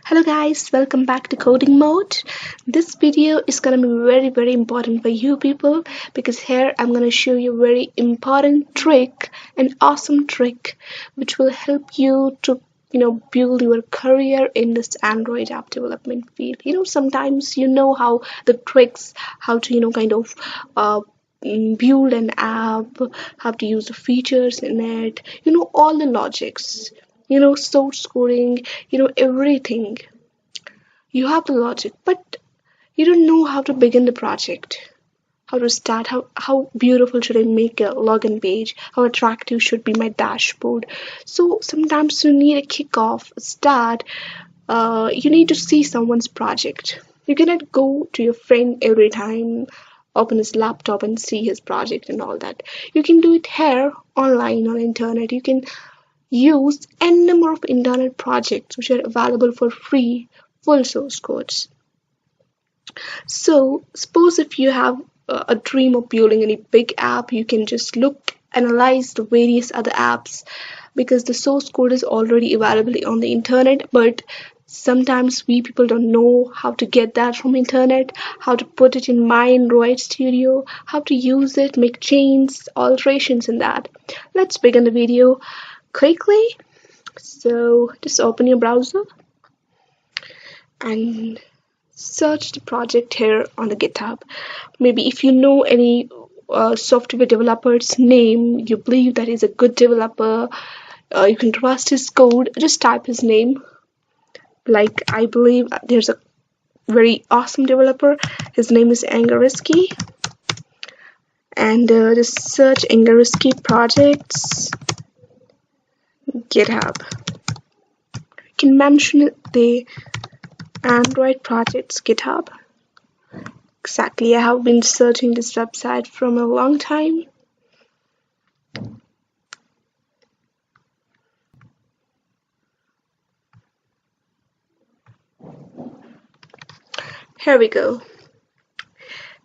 Hello guys, welcome back to coding mode. This video is gonna be very important for you people because here I'm gonna show you a very important trick, an awesome trick which will help you to build your career in this Android app development field. Sometimes how the tricks, how to build an app, how to use the features in it, all the logics, source coding, everything. You have the logic, but you don't know how to begin the project, how to start, how beautiful should I make a login page, how attractive should be my dashboard. So sometimes you need a kickoff, a start. You need to see someone's project. You cannot go to your friend every time, open his laptop and see his project and all that. You can do it here online on internet. You can use n number of internet projects which are available for free, full source codes. So suppose if you have a dream of building any big app, you can just analyze the various other apps because the source code is already available on the internet, but sometimes we people don't know how to get that from internet, how to put it in my Android Studio, how to use it, make changes, alterations in that. Let's begin the video quickly. So just open your browser and search the project here on the GitHub. Maybe if you know any software developer's name, you believe that he's a good developer, you can trust his code, just type his name. Like I believe there's a very awesome developer, his name is Angariski, and just search Angariski projects GitHub. You can mention the Android projects GitHub. Exactly, I have been searching this website from a long time. Here we go.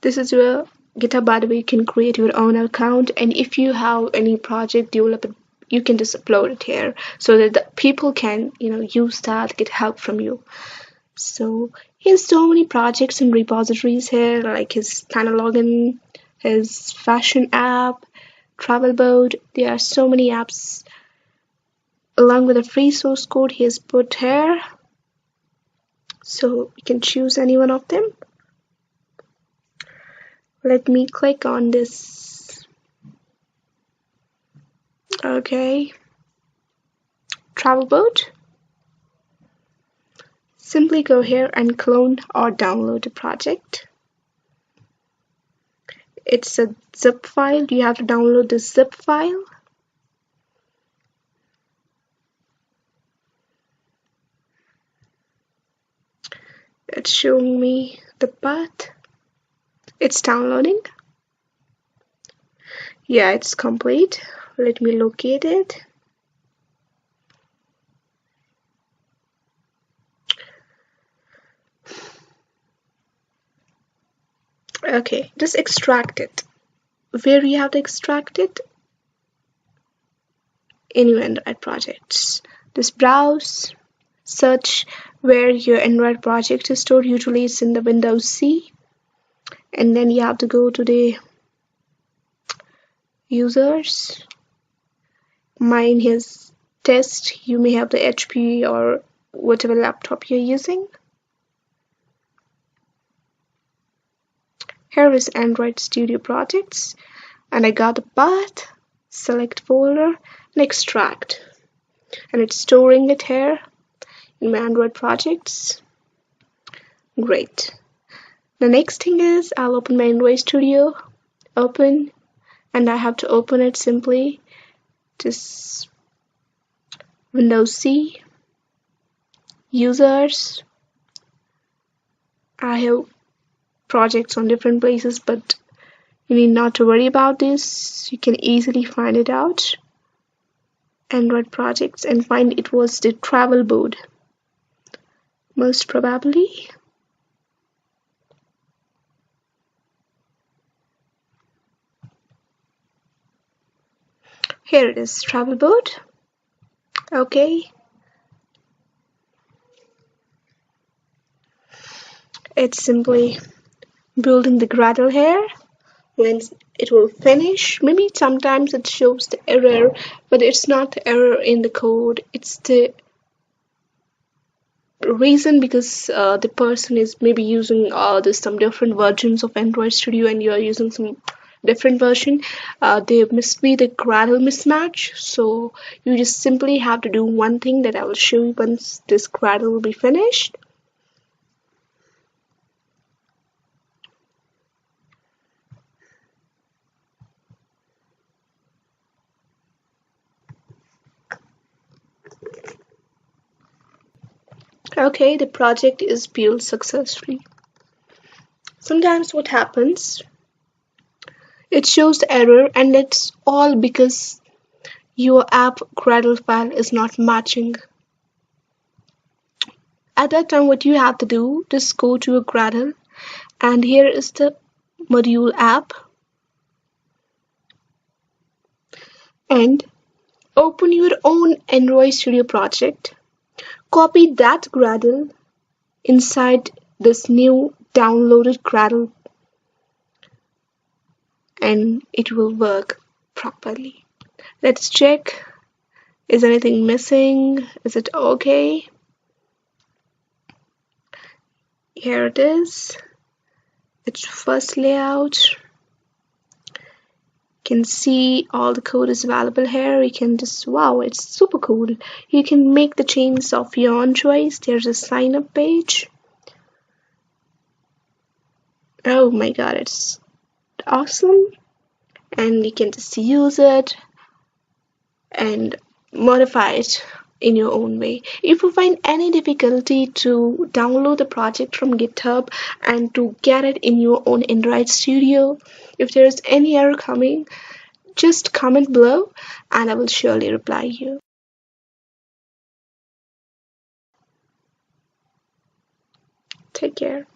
This is your GitHub. By the way, you can create your own account, and if you have any project developed, you can just upload it here so that the people can use that, get help from you. So he has so many projects and repositories here, like his Planner login, his fashion app, travel board. There are so many apps along with a free source code he has put here. So you can choose any one of them. Let me click on this. Okay. Travel board. Simply go here and clone or download the project. It's a zip file. You have to download the zip file. It's showing me the path. It's downloading. Yeah, it's complete. Let me locate it. Okay, just extract it. Where you have to extract it? In your Android projects. Just browse, search where your Android project is stored. Usually it's in the Windows C. And then you have to go to the users. Mine is test. You may have the HP or whatever laptop you're using. Here is Android Studio projects, and I got the path, select folder, and extract. And it's storing it here in my Android projects. Great. The next thing is I'll open my Android Studio, open, and I have to open it simply. Just Windows C, users. I have projects on different places, but you need not to worry about this. You can easily find it out. Android projects, and find it was the travel board. Most probably. Here it is, travel board. Okay. It's simply building the Gradle here. When it will finish, maybe sometimes it shows the error, but it's not the error in the code, it's the reason because the person is maybe using there's some different versions of Android Studio and you are using some different version. There must be the Gradle mismatch, so you just simply have to do one thing that I will show you once this Gradle will be finished. Okay, the project is built successfully. Sometimes what happens, it shows the error and it's all because your app Gradle file is not matching. At that time, what you have to do, just go to a Gradle and here is the module app and open your own Android Studio project. Copy that Gradle inside this new downloaded Gradle and it will work properly. Let's check. Is anything missing? Is it okay? Here it is. Its first layout. You can see all the code is available here. You can just, wow, it's super cool. You can make the changes of your own choice. There's a sign up page. Oh my god, it's awesome. And you can just use it and modify it in your own way. If you find any difficulty to download the project from GitHub and to get it in your own Android Studio, if there's any error coming, just comment below and I will surely reply you. Take care.